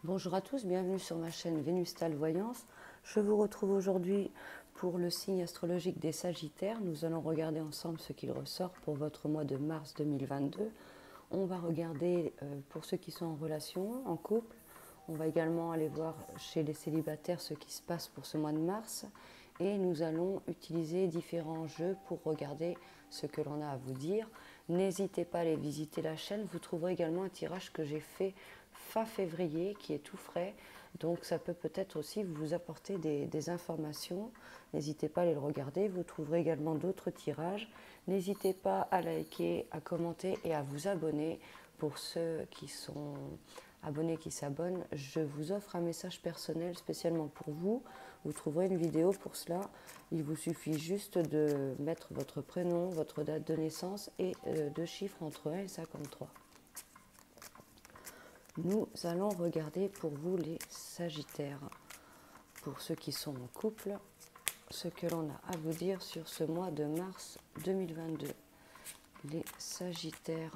Bonjour à tous, bienvenue sur ma chaîne Vénustal Voyance. Je vous retrouve aujourd'hui pour le signe astrologique des Sagittaires. Nous allons regarder ensemble ce qu'il ressort pour votre mois de mars 2022. On va regarder pour ceux qui sont en relation, en couple. On va également aller voir chez les célibataires ce qui se passe pour ce mois de mars. Et nous allons utiliser différents jeux pour regarder ce que l'on a à vous dire. N'hésitez pas à aller visiter la chaîne. Vous trouverez également un tirage que j'ai fait fin février qui est tout frais. Donc ça peut peut-être aussi vous apporter des informations. N'hésitez pas à aller le regarder. Vous trouverez également d'autres tirages. N'hésitez pas à liker, à commenter et à vous abonner. Pour ceux qui sont abonnés, qui s'abonnent, je vous offre un message personnel spécialement pour vous. Vous trouverez une vidéo pour cela. Il vous suffit juste de mettre votre prénom, votre date de naissance et deux chiffres entre 1 et 53. Nous allons regarder pour vous les Sagittaires. Pour ceux qui sont en couple, ce que l'on a à vous dire sur ce mois de mars 2022. Les Sagittaires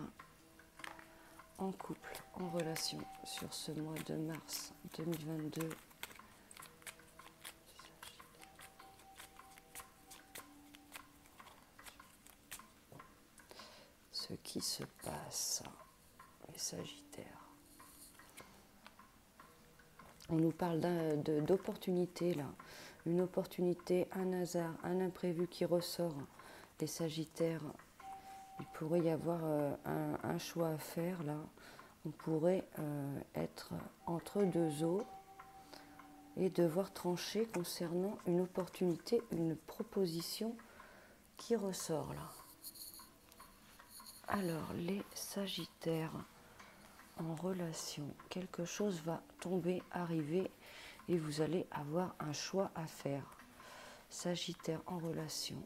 en couple, en relation, sur ce mois de mars 2022. Ce qui se passe, les Sagittaires. On nous parle d'opportunité là, une opportunité, un hasard, un imprévu qui ressort. Les Sagittaires, il pourrait y avoir un choix à faire là. On pourrait être entre deux eaux et devoir trancher concernant une opportunité, une proposition qui ressort là. Alors, les Sagittaires en relation, quelque chose va tomber, arriver et vous allez avoir un choix à faire. Sagittaire en relation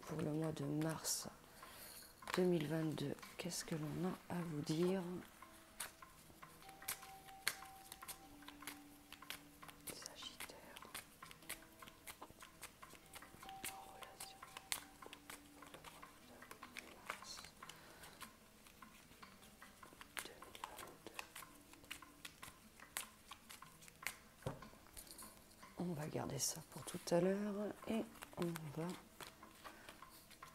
pour le mois de mars 2022, qu'est-ce que l'on a à vous dire? Sagittaire en relation mars 2022. On va garder ça pour tout à l'heure et on va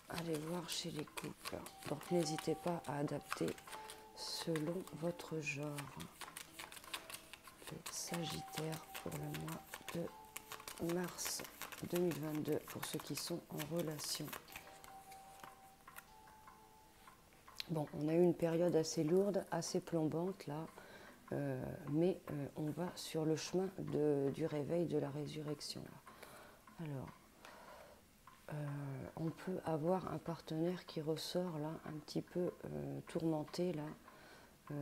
aller voir chez les couples. Donc n'hésitez pas à adapter selon votre genre. Les Sagittaires pour le mois de mars 2022 pour ceux qui sont en relation. Bon, on a eu une période assez lourde, assez plombante là, mais on va sur le chemin du réveil, de la résurrection. Là. Alors, on peut avoir un partenaire qui ressort là, un petit peu tourmenté là,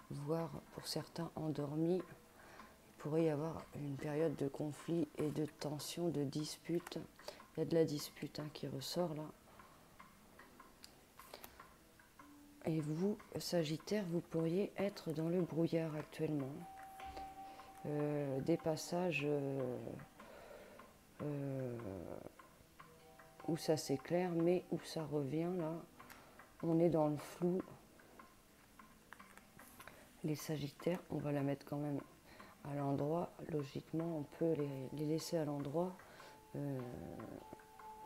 voire pour certains endormis. Il pourrait y avoir une période de conflit et de tension, de dispute. Il y a de la dispute qui ressort là. Et vous, Sagittaire, vous pourriez être dans le brouillard actuellement. Des passages où ça s'éclaire, mais où ça revient là. On est dans le flou. Les Sagittaires, on va la mettre quand même à l'endroit. Logiquement, on peut les laisser à l'endroit.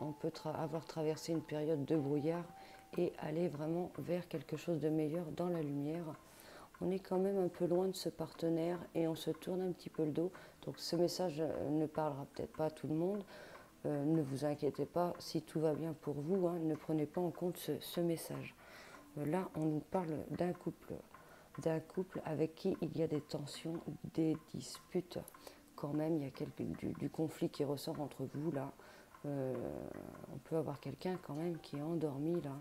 On peut avoir traversé une période de brouillard et aller vraiment vers quelque chose de meilleur dans la lumière. On est quand même un peu loin de ce partenaire et on se tourne un petit peu le dos. Donc ce message ne parlera peut-être pas à tout le monde. Ne vous inquiétez pas, si tout va bien pour vous, ne prenez pas en compte ce message. Là, on nous parle d'un couple avec qui il y a des tensions, des disputes. Quand même, il y a du conflit qui ressort entre vous là. On peut avoir quelqu'un quand même qui est endormi là,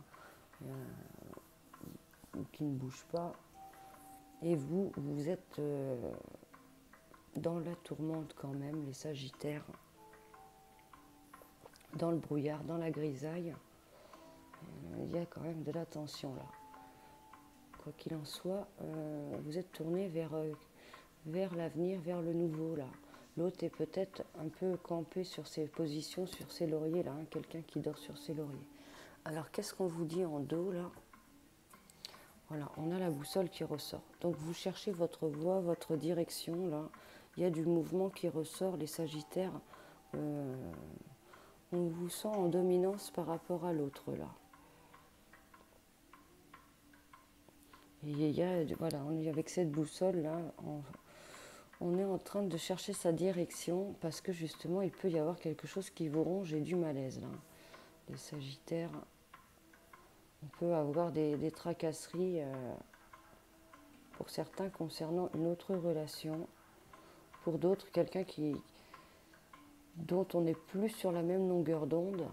qui ne bouge pas. Et vous êtes dans la tourmente quand même, les Sagittaires, dans le brouillard, dans la grisaille. Il y a quand même de la tension là. Quoi qu'il en soit, vous êtes tourné vers l'avenir, vers le nouveau là. L'autre est peut-être un peu campé sur ses positions, sur ses lauriers là, quelqu'un qui dort sur ses lauriers. Alors qu'est-ce qu'on vous dit en dos là? Voilà, on a la boussole qui ressort. Donc vous cherchez votre voie, votre direction, là. Il y a du mouvement qui ressort, les Sagittaires. On vous sent en dominance par rapport à l'autre, là. Et il y a, voilà, on est avec cette boussole, là, on est en train de chercher sa direction parce que justement, il peut y avoir quelque chose qui vous ronge et du malaise, là. Les Sagittaires, on peut avoir des tracasseries pour certains concernant une autre relation. Pour d'autres, quelqu'un dont on n'est plus sur la même longueur d'onde,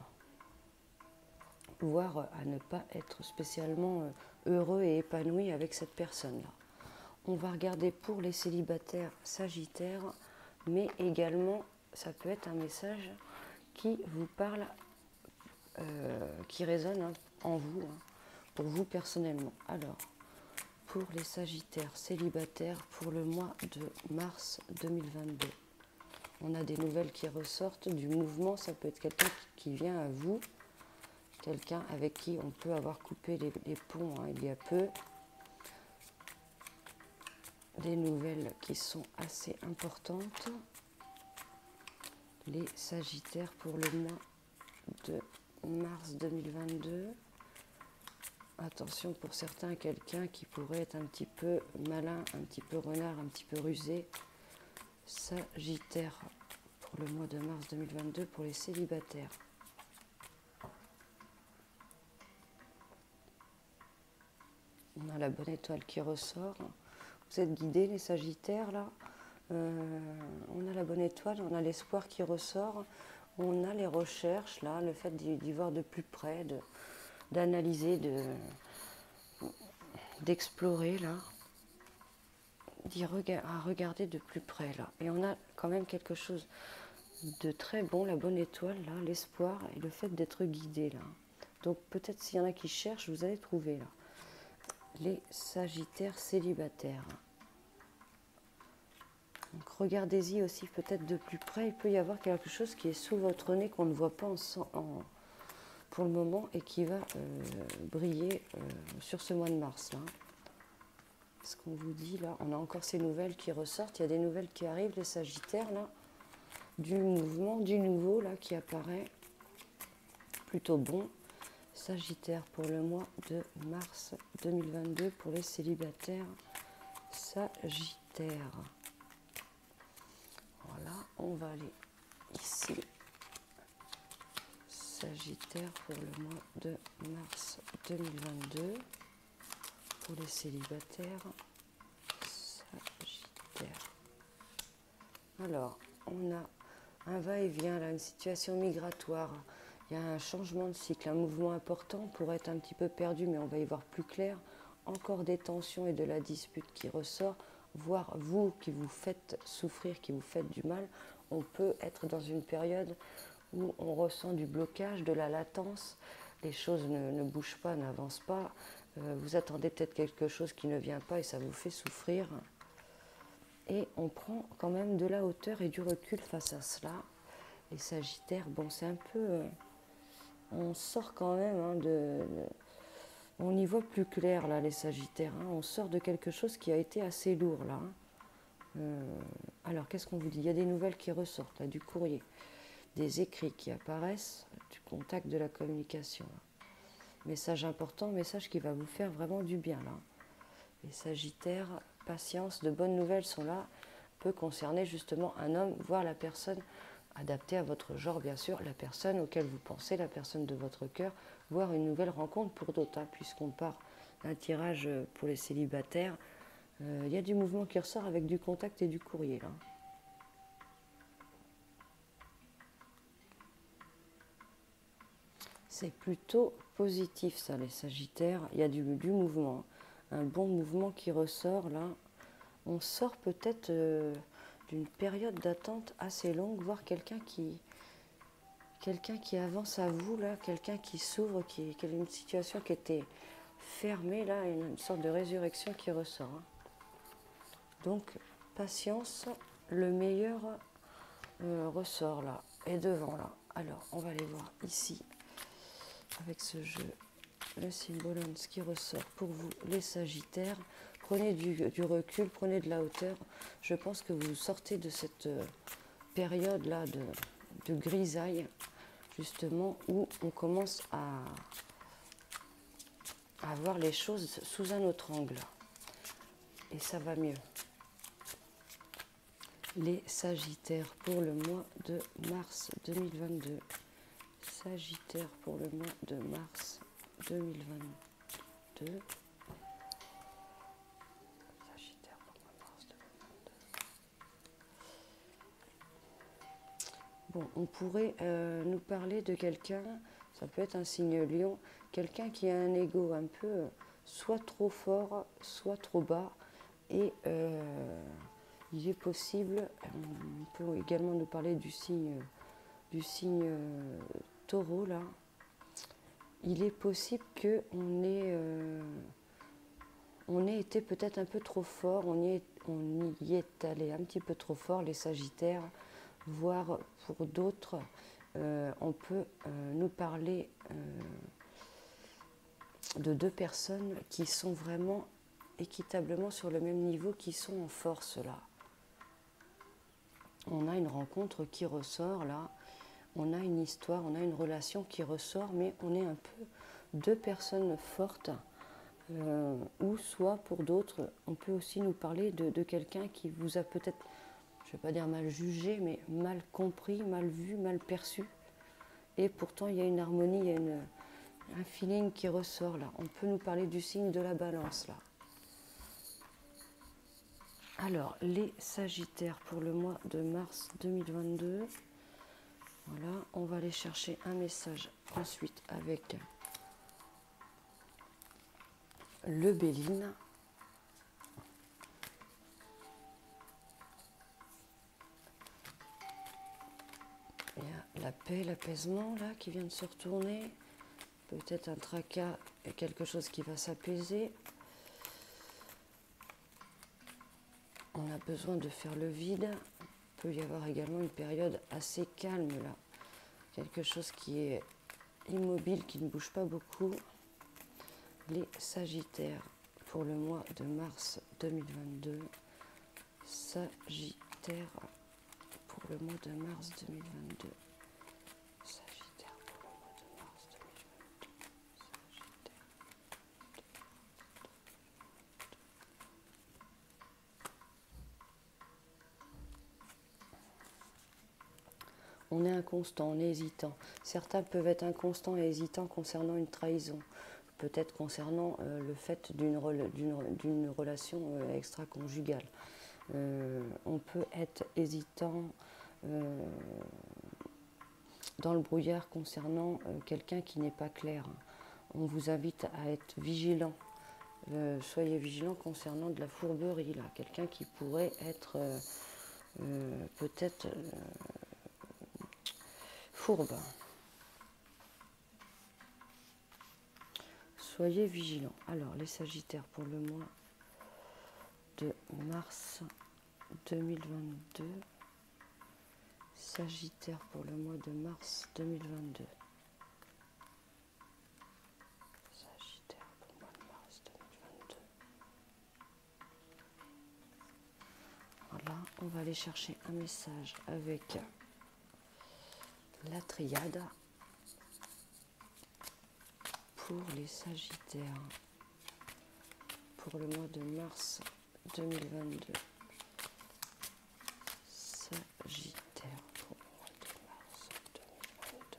voire à ne pas être spécialement heureux et épanoui avec cette personne-là. On va regarder pour les célibataires Sagittaires, mais également, ça peut être un message qui vous parle, qui résonne en vous, pour vous personnellement. Alors, pour les Sagittaires célibataires pour le mois de mars 2022. On a des nouvelles qui ressortent du mouvement, ça peut être quelqu'un qui vient à vous, quelqu'un avec qui on peut avoir coupé les ponts il y a peu. Des nouvelles qui sont assez importantes. Les Sagittaires pour le mois de mars 2022. Attention pour certains, quelqu'un qui pourrait être un petit peu malin, un petit peu renard, un petit peu rusé. Sagittaire pour le mois de mars 2022 pour les célibataires. On a la bonne étoile qui ressort. Vous êtes guidés les Sagittaires là. On a la bonne étoile, on a l'espoir qui ressort. On a les recherches là, le fait d'y voir de plus près, d'analyser, d'explorer là, à regarder de plus près là. Et on a quand même quelque chose de très bon, la bonne étoile là, l'espoir et le fait d'être guidé là. Donc peut-être s'il y en a qui cherchent, vous allez trouver là. Les Sagittaires célibataires. Donc regardez-y aussi peut-être de plus près, il peut y avoir quelque chose qui est sous votre nez qu'on ne voit pas pour le moment et qui va briller sur ce mois de mars là. Ce qu'on vous dit là, on a encore ces nouvelles qui ressortent, il y a des nouvelles qui arrivent les Sagittaires là, du mouvement, du nouveau là qui apparaît, plutôt bon. Sagittaire pour le mois de mars 2022 pour les célibataires Sagittaires. Voilà, on va aller ici. Sagittaire pour le mois de mars 2022 pour les célibataires Sagittaire. Alors, on a un va-et-vient là, une situation migratoire. Il y a un changement de cycle, un mouvement important pour être un petit peu perdu, mais on va y voir plus clair. Encore des tensions et de la dispute qui ressort, voire vous qui vous faites souffrir, qui vous faites du mal. On peut être dans une période où on ressent du blocage, de la latence, les choses ne bougent pas, n'avancent pas. Vous attendez peut-être quelque chose qui ne vient pas et ça vous fait souffrir. Et on prend quand même de la hauteur et du recul face à cela. Les Sagittaires, bon c'est un peu... on sort quand même on y voit plus clair là les Sagittaires. On sort de quelque chose qui a été assez lourd là. Alors qu'est-ce qu'on vous dit? Il y a des nouvelles qui ressortent là, du courrier, des écrits qui apparaissent, du contact, de la communication. Message important, message qui va vous faire vraiment du bien là. Les Sagittaires, patience, de bonnes nouvelles sont là, peut concerner justement un homme, voire la personne adaptée à votre genre bien sûr, la personne auquel vous pensez, la personne de votre cœur, voire une nouvelle rencontre pour d'autres, puisqu'on part d'un tirage pour les célibataires. Il y a du mouvement qui ressort avec du contact et du courrier là. C'est plutôt positif ça les Sagittaires, il y a du mouvement, un bon mouvement qui ressort là. On sort peut-être d'une période d'attente assez longue, voire quelqu'un qui avance à vous là, quelqu'un qui s'ouvre, qui a une situation qui était fermée là, une sorte de résurrection qui ressort. Donc patience, le meilleur ressort là, et devant là. Alors on va aller voir ici avec ce jeu le symbole, ce qui ressort pour vous, les Sagittaires. Prenez du recul, prenez de la hauteur. Je pense que vous sortez de cette période-là de grisaille, justement, où on commence à voir les choses sous un autre angle. Et ça va mieux. Les Sagittaires pour le mois de mars 2022. Sagittaire pour le mois de mars 2022. Sagittaire pour le mois de mars 2022. Bon, on pourrait nous parler de quelqu'un, ça peut être un signe Lion, quelqu'un qui a un ego un peu soit trop fort, soit trop bas. Et il est possible, on peut également nous parler du signe Taureau là. Il est possible qu'on ait été peut-être un peu trop fort, on y est allé un petit peu trop fort, les Sagittaires, voire pour d'autres, on peut nous parler de deux personnes qui sont vraiment équitablement sur le même niveau, qui sont en force là. On a une rencontre qui ressort là, on a une histoire, on a une relation qui ressort, mais on est un peu deux personnes fortes, ou soit pour d'autres, on peut aussi nous parler de quelqu'un qui vous a peut-être, je ne vais pas dire mal jugé, mais mal compris, mal vu, mal perçu, et pourtant il y a une harmonie, il y a un feeling qui ressort là. On peut nous parler du signe de la Balance là. Alors, les Sagittaires pour le mois de mars 2022. Voilà, on va aller chercher un message ensuite avec le Béline. Il y a la paix, l'apaisement là qui vient de se retourner. Peut-être un tracas et quelque chose qui va s'apaiser. On a besoin de faire le vide. Il peut y avoir également une période assez calme là. Quelque chose qui est immobile, qui ne bouge pas beaucoup. Les Sagittaires pour le mois de mars 2022. Sagittaire pour le mois de mars 2022. Sagittaire pour le mois de mars 2022. Sagittaire. On est inconstant, on est hésitant. Certains peuvent être inconstants et hésitants concernant une trahison. Peut-être concernant le fait d'une relation extra-conjugale. On peut être hésitant dans le brouillard concernant quelqu'un qui n'est pas clair. On vous invite à être vigilant. Soyez vigilant concernant de la fourberie, là. Quelqu'un qui pourrait être peut-être fourbe. Soyez vigilants. Alors, les Sagittaires pour le mois de mars 2022. Sagittaire pour le mois de mars 2022. Sagittaire pour le mois de mars 2022. Voilà, on va aller chercher un message avec la triade pour les Sagittaires pour le mois de mars 2022. Sagittaire pour le mois de mars 2022.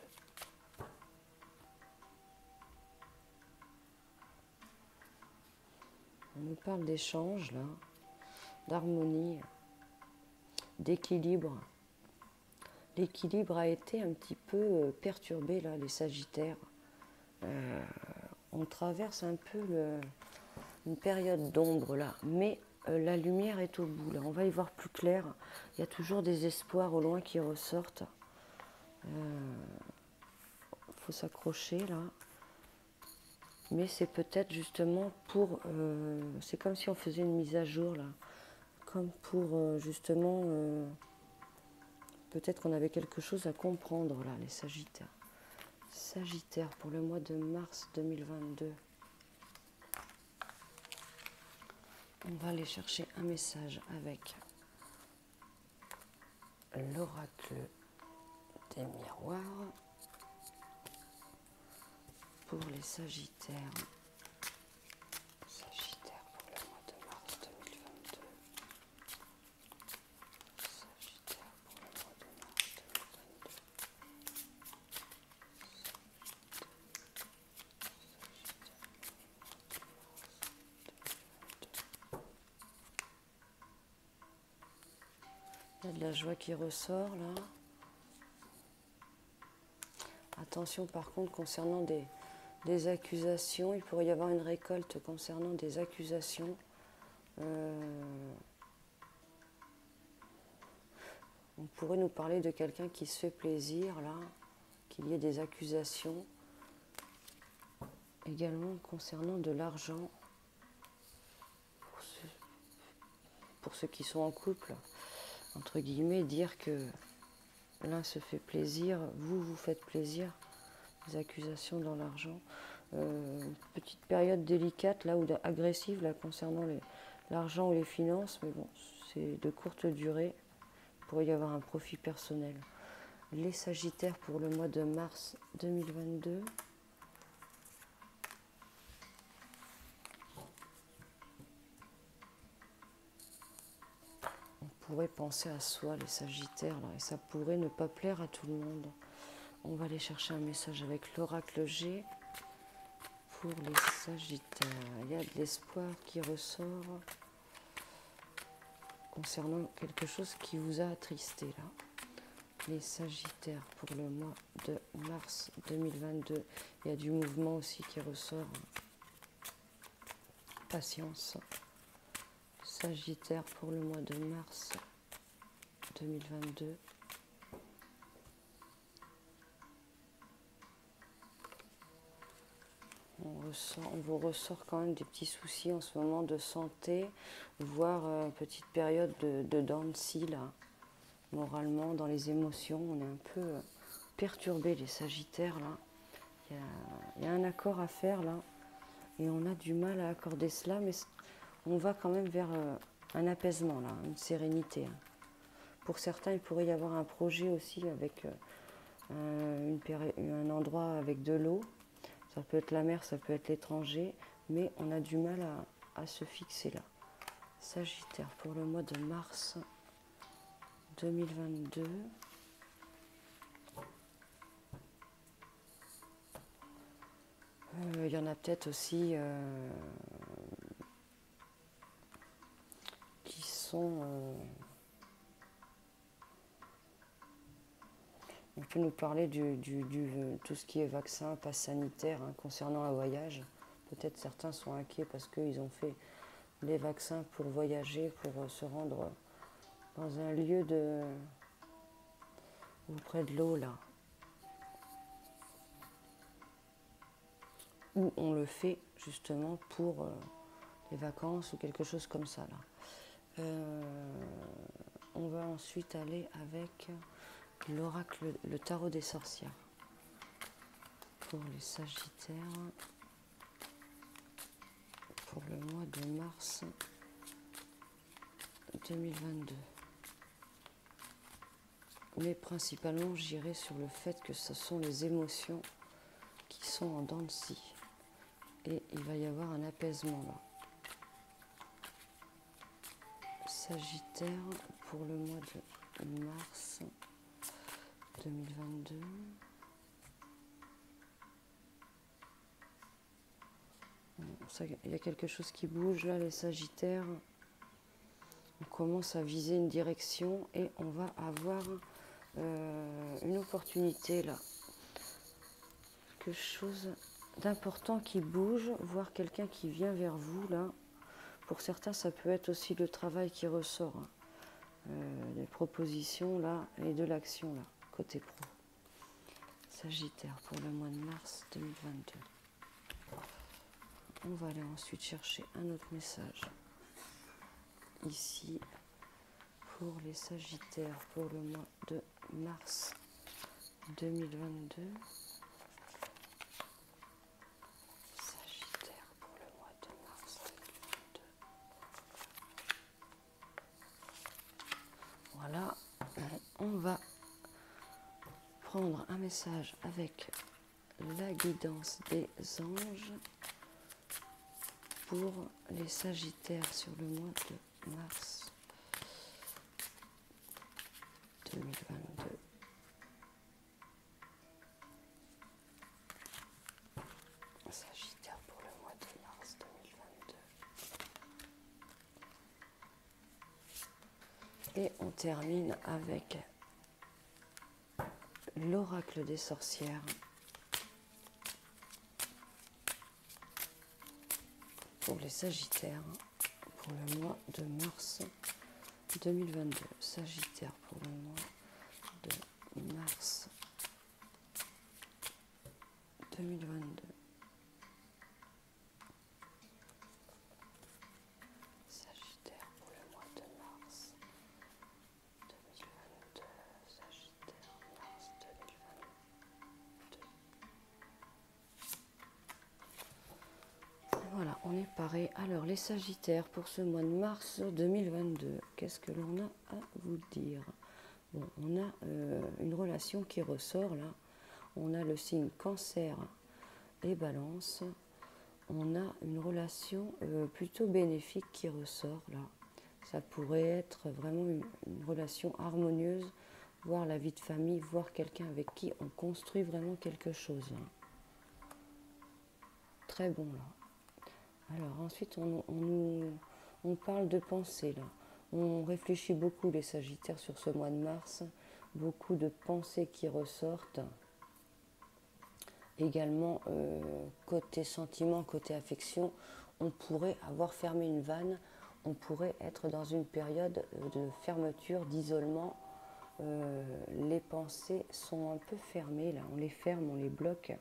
On nous parle d'échange là, d'harmonie, d'équilibre. L'équilibre a été un petit peu perturbé là, les Sagittaires. On traverse un peu une période d'ombre là, mais la lumière est au bout là. On va y voir plus clair. Il y a toujours des espoirs au loin qui ressortent. Faut s'accrocher là. Mais c'est peut-être justement pour... c'est comme si on faisait une mise à jour là. Comme pour justement... peut-être qu'on avait quelque chose à comprendre là, les Sagittaires. Sagittaire, pour le mois de mars 2022. On va aller chercher un message avec l'oracle des miroirs pour les Sagittaires. Sagittaire pour le mois de mars 2022. Sagittaire pour le mois de mars 2022. Il y a de la joie qui ressort là. Attention par contre concernant des accusations, il pourrait y avoir une récolte concernant des accusations. On pourrait nous parler de quelqu'un qui se fait plaisir là, qu'il y ait des accusations. Également concernant de l'argent, pour ceux qui sont en couple, entre guillemets, dire que l'un se fait plaisir, vous vous faites plaisir, des accusations dans l'argent. Petite période délicate, là, ou agressive, là, concernant l'argent ou les finances, mais bon, c'est de courte durée, il pourrait y avoir un profit personnel. Les Sagittaires pour le mois de mars 2022. On pourrait penser à soi, les Sagittaires, là, et ça pourrait ne pas plaire à tout le monde. On va aller chercher un message avec l'oracle G pour les Sagittaires. Il y a de l'espoir qui ressort concernant quelque chose qui vous a attristé là. Les Sagittaires pour le mois de mars 2022. Il y a du mouvement aussi qui ressort. Patience. Sagittaire pour le mois de mars 2022. On vous ressort quand même des petits soucis en ce moment de santé, voire une petite période de dents de scie là, moralement, dans les émotions. On est un peu perturbés les Sagittaires là. Il y a un accord à faire là, et on a du mal à accorder cela, mais on va quand même vers un apaisement là, une sérénité. Pour certains, il pourrait y avoir un projet aussi avec un endroit avec de l'eau. Ça peut être la mer, ça peut être l'étranger, mais on a du mal à se fixer là. Sagittaire pour le mois de mars 2022. Il y en a peut-être aussi qui sont... on peut nous parler tout ce qui est vaccin, passe sanitaire, hein, concernant un voyage. Peut-être certains sont inquiets parce qu'ils ont fait des vaccins pour voyager, pour se rendre dans un lieu auprès de l'eau, là. Où on le fait justement pour les vacances ou quelque chose comme ça, là. On va ensuite aller avec l'oracle, le tarot des sorcières. Pour les Sagittaires, pour le mois de mars 2022. Mais principalement, j'irai sur le fait que ce sont les émotions qui sont en dents de scie. Et il va y avoir un apaisement là. Sagittaire pour le mois de mars 2022. Il y a quelque chose qui bouge là, les Sagittaires. On commence à viser une direction et on va avoir une opportunité là. Quelque chose d'important qui bouge, voire quelqu'un qui vient vers vous là. Pour certains, ça peut être aussi le travail qui ressort. Des propositions là et de l'action là, côté pro. Sagittaire pour le mois de mars 2022. On va aller ensuite chercher un autre message. Ici, pour les Sagittaires, pour le mois de mars 2022. prendre un message avec la guidance des anges pour les Sagittaires sur le mois de mars 2022. Sagittaire pour le mois de mars 2022. Et on termine avec l'oracle des sorcières pour les Sagittaires pour le mois de mars 2022. Sagittaire pour le mois de mars 2022. Sagittaire pour le mois de mars 2022. Sagittaire, mars 2022. Voilà, on est paré. Alors, les Sagittaires pour ce mois de mars 2022, qu'est-ce que l'on a à vous dire? Bon, on a une relation qui ressort là. On a le signe Cancer et Balance. On a une relation plutôt bénéfique qui ressort là. Ça pourrait être vraiment une relation harmonieuse, voir la vie de famille, voir quelqu'un avec qui on construit vraiment quelque chose. Là. Très bon là. Alors ensuite on parle de pensée là. On réfléchit beaucoup les Sagittaires sur ce mois de mars. Beaucoup de pensées qui ressortent. Également, côté sentiment, côté affection, on pourrait avoir fermé une vanne, on pourrait être dans une période de fermeture, d'isolement. Les pensées sont un peu fermées, là, on les ferme, on les bloque.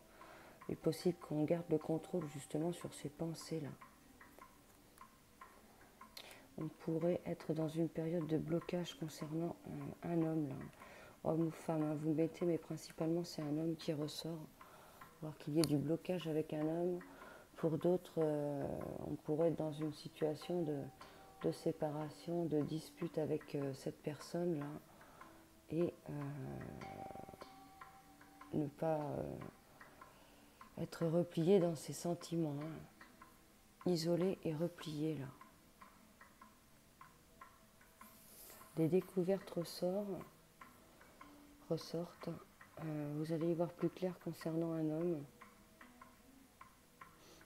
Il est possible qu'on garde le contrôle justement sur ces pensées-là. On pourrait être dans une période de blocage concernant un homme, là. Homme ou femme, hein, vous mettez, mais principalement c'est un homme qui ressort. Voir qu'il y ait du blocage avec un homme. Pour d'autres, on pourrait être dans une situation de séparation, de dispute avec cette personne-là et ne pas être replié dans ses sentiments, hein. Isolé et replié là. Des découvertes ressortent. Vous allez y voir plus clair concernant un homme.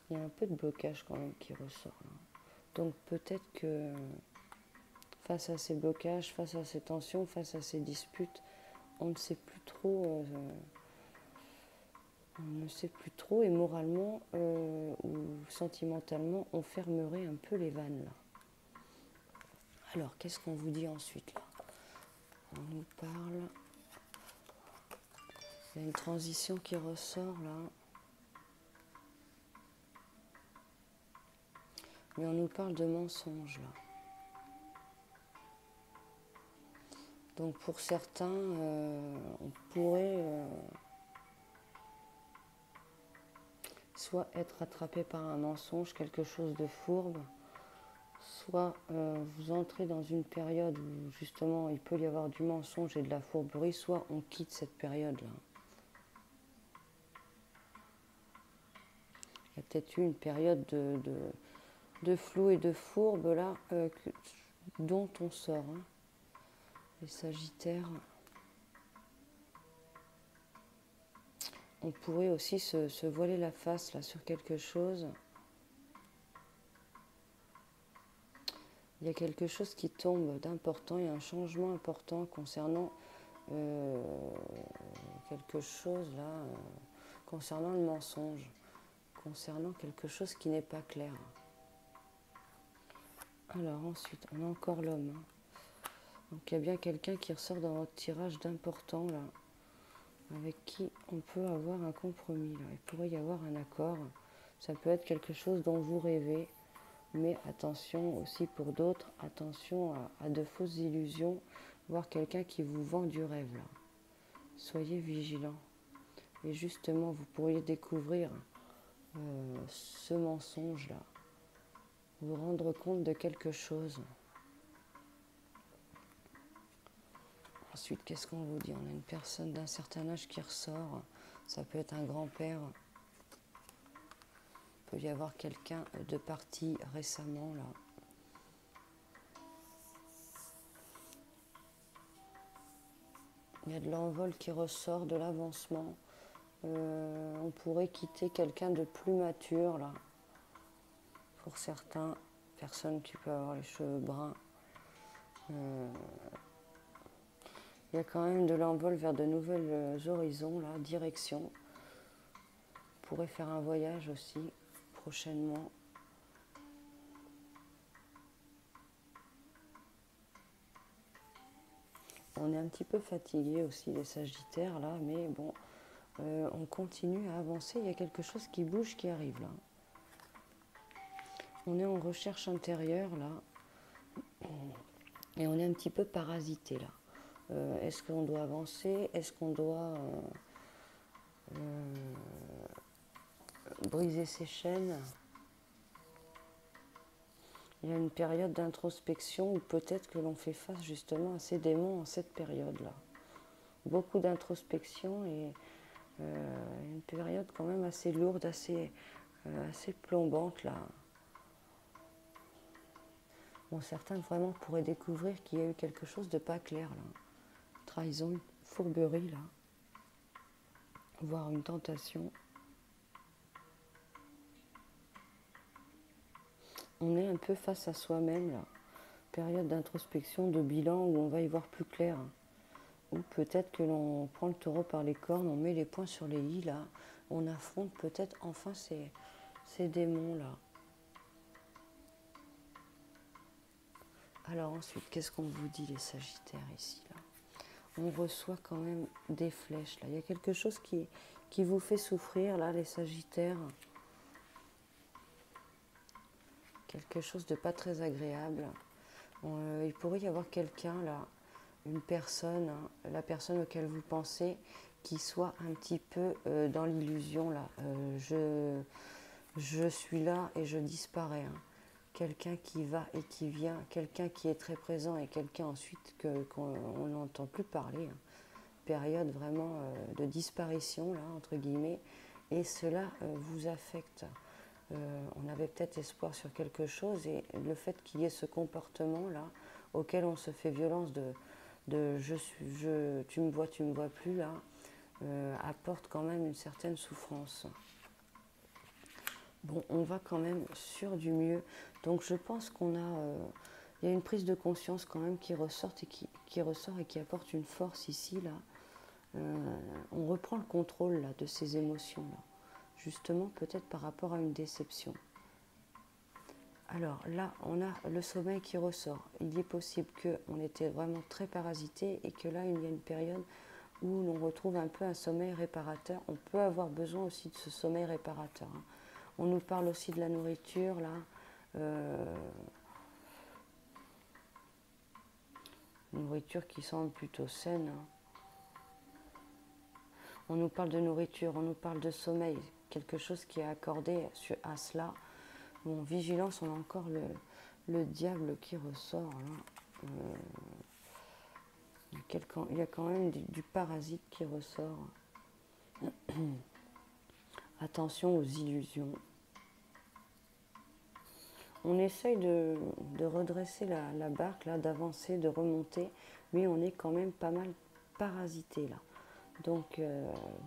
Il y a un peu de blocage quand même qui ressort. Là. Donc peut-être que face à ces blocages, face à ces tensions, face à ces disputes, on ne sait plus trop, et moralement ou sentimentalement, on fermerait un peu les vannes là. Alors qu'est-ce qu'on vous dit ensuite là? On nous parle. Il y a une transition qui ressort là. Mais on nous parle de mensonges là. Donc pour certains, on pourrait soit être attrapé par un mensonge, quelque chose de fourbe, soit vous entrez dans une période où justement il peut y avoir du mensonge et de la fourberie, soit on quitte cette période-là. Il y a peut-être eu une période de flou et de fourbe là, dont on sort. Hein. Les Sagittaires. On pourrait aussi se voiler la face là sur quelque chose. Il y a quelque chose qui tombe d'important, il y a un changement important concernant quelque chose là, concernant le mensonge, concernant quelque chose qui n'est pas clair. Alors ensuite, on a encore l'homme. Hein. Donc il y a bien quelqu'un qui ressort dans votre tirage d'important là, avec qui on peut avoir un compromis là. Il pourrait y avoir un accord. Ça peut être quelque chose dont vous rêvez. Mais attention aussi pour d'autres, attention à de fausses illusions, voire quelqu'un qui vous vend du rêve là. Soyez vigilants. Et justement, vous pourriez découvrir ce mensonge là, vous rendre compte de quelque chose. Ensuite, qu'est-ce qu'on vous dit? On a une personne d'un certain âge qui ressort. Ça peut être un grand-père. Il peut y avoir quelqu'un de parti récemment, là. Il y a de l'envol qui ressort, de l'avancement. On pourrait quitter quelqu'un de plus mature, là. Pour certaines personnes qui peuvent avoir les cheveux bruns. Il y a quand même de l'envol vers de nouvelles horizons, là, direction. On pourrait faire un voyage aussi, prochainement. On est un petit peu fatigué aussi, les Sagittaires, là, mais bon, on continue à avancer. Il y a quelque chose qui bouge, qui arrive, là. On est en recherche intérieure, là, et on est un petit peu parasité, là. Est-ce qu'on doit avancer? Est-ce qu'on doit briser ses chaînes? Il y a une période d'introspection où peut-être que l'on fait face justement à ces démons en cette période-là. Beaucoup d'introspection et une période quand même assez lourde, assez plombante là. Bon, certains vraiment pourraient découvrir qu'il y a eu quelque chose de pas clair là. Trahison, fourberie là, voire une tentation. On est un peu face à soi-même là. Période d'introspection, de bilan où on va y voir plus clair. Ou peut-être que l'on prend le taureau par les cornes, on met les points sur les i là, on affronte peut-être enfin ces démons là. Alors ensuite, qu'est-ce qu'on vous dit les Sagittaires ici là? On reçoit quand même des flèches là. Il y a quelque chose qui vous fait souffrir là les Sagittaires. Quelque chose de pas très agréable. Il pourrait y avoir quelqu'un là, une personne, hein, la personne auquel vous pensez, qui soit un petit peu dans l'illusion là. Je suis là et je disparais. Hein. Quelqu'un qui va et qui vient, quelqu'un qui est très présent et quelqu'un ensuite qu'on n'entend plus parler. Hein. Période vraiment de disparition là, entre guillemets, et cela vous affecte. On avait peut-être espoir sur quelque chose et le fait qu'il y ait ce comportement là auquel on se fait violence de tu me vois plus là apporte quand même une certaine souffrance. Bon, on va quand même sur du mieux. Donc je pense qu'on a il y a une prise de conscience quand même qui ressort et qui apporte une force ici là. On reprend le contrôle là, de ces émotions là. Justement peut-être par rapport à une déception. Alors là, on a le sommeil qui ressort. Il est possible qu'on était vraiment très parasité et que là, il y a une période où l'on retrouve un peu un sommeil réparateur. On peut avoir besoin aussi de ce sommeil réparateur. Hein. On nous parle aussi de la nourriture, là. Nourriture qui semble plutôt saine. Hein. On nous parle de nourriture, on nous parle de sommeil. Quelque chose qui est accordé à cela. Bon, vigilance, on a encore le diable qui ressort. Là. Il y a quand même du parasite qui ressort. Attention aux illusions. On essaye de redresser la barque, là, d'avancer, de remonter, mais on est quand même pas mal parasité là. Donc,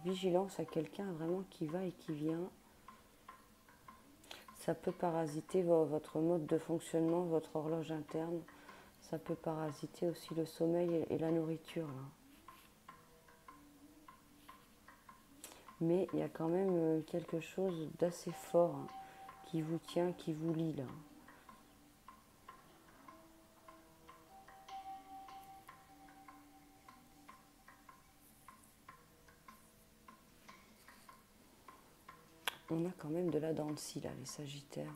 vigilance à quelqu'un vraiment qui va et qui vient. Ça peut parasiter votre mode de fonctionnement, votre horloge interne. Ça peut parasiter aussi le sommeil et la nourriture. Là. Mais il y a quand même quelque chose d'assez fort hein, qui vous tient, qui vous lie là. On a quand même de la dent de scie là, les Sagittaires.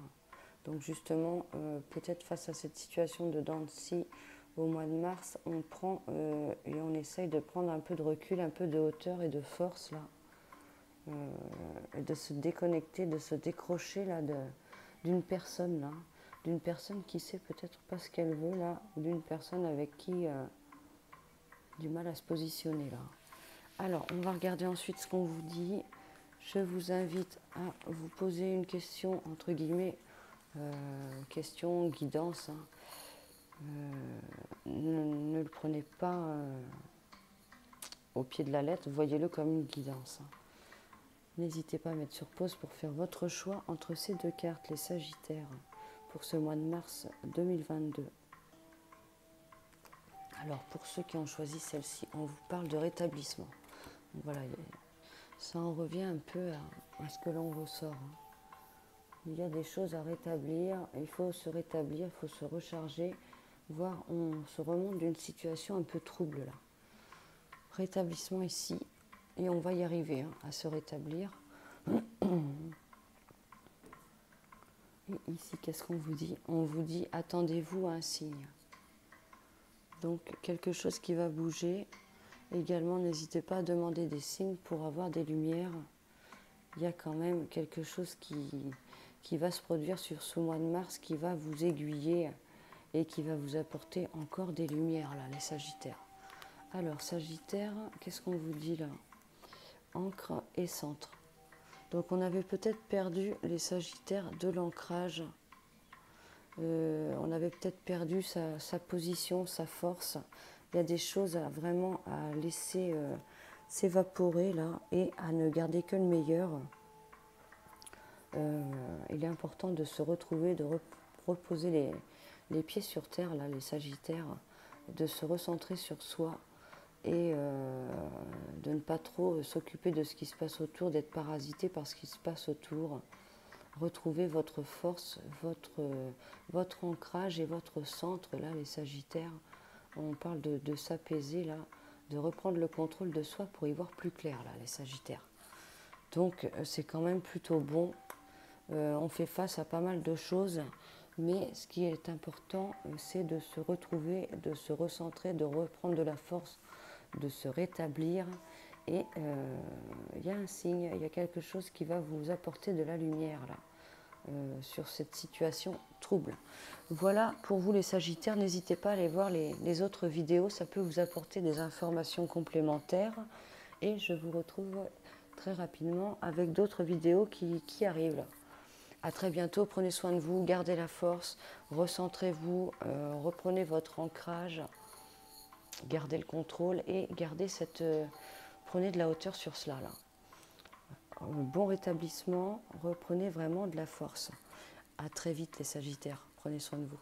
Donc justement, peut-être face à cette situation de dents de scie au mois de mars, on prend et on essaye de prendre un peu de recul, un peu de hauteur et de force là. Et de se déconnecter, de se décrocher là d'une personne là, d'une personne qui sait peut-être pas ce qu'elle veut là, d'une personne avec qui du mal à se positionner là. Alors, on va regarder ensuite ce qu'on vous dit. Je vous invite à vous poser une question, entre guillemets, question guidance. Hein. Ne le prenez pas au pied de la lettre, voyez-le comme une guidance. Hein. N'hésitez pas à mettre sur pause pour faire votre choix entre ces deux cartes, les Sagittaires, pour ce mois de mars 2022. Alors, pour ceux qui ont choisi celle-ci, on vous parle de rétablissement. Donc, voilà, ça en revient un peu à ce que l'on ressort. Hein. Il y a des choses à rétablir, il faut se rétablir, il faut se recharger, voire on se remonte d'une situation un peu trouble là. Rétablissement ici, et on va y arriver hein, à se rétablir. Et ici, qu'est-ce qu'on vous dit? On vous dit, attendez-vous à un signe. Donc, quelque chose qui va bouger. Également, n'hésitez pas à demander des signes pour avoir des lumières. Il y a quand même quelque chose qui va se produire sur ce mois de mars, qui va vous aiguiller et qui va vous apporter encore des lumières, là, les Sagittaires. Alors, Sagittaire, qu'est-ce qu'on vous dit là? Ancre et centre. Donc, on avait peut-être perdu les Sagittaires de l'ancrage. On avait peut-être perdu sa position, sa force. Il y a des choses vraiment à laisser s'évaporer là et à ne garder que le meilleur. Il est important de se retrouver, de reposer les pieds sur terre, là, les Sagittaires, de se recentrer sur soi et de ne pas trop s'occuper de ce qui se passe autour, d'être parasité par ce qui se passe autour. Retrouvez votre force, votre ancrage et votre centre, là, les Sagittaires. On parle de s'apaiser, là, de reprendre le contrôle de soi pour y voir plus clair, là, les Sagittaires. Donc, c'est quand même plutôt bon. On fait face à pas mal de choses, mais ce qui est important, c'est de se retrouver, de se recentrer, de reprendre de la force, de se rétablir. Et il y a un signe, il y a quelque chose qui va vous apporter de la lumière là, sur cette situation trouble. Voilà pour vous les Sagittaires, n'hésitez pas à aller voir les autres vidéos, ça peut vous apporter des informations complémentaires. Et je vous retrouve très rapidement avec d'autres vidéos qui arrivent. À très bientôt, prenez soin de vous, gardez la force, recentrez-vous, reprenez votre ancrage, gardez le contrôle et gardez prenez de la hauteur sur cela. Là. Bon rétablissement, reprenez vraiment de la force. À très vite les Sagittaires, prenez soin de vous.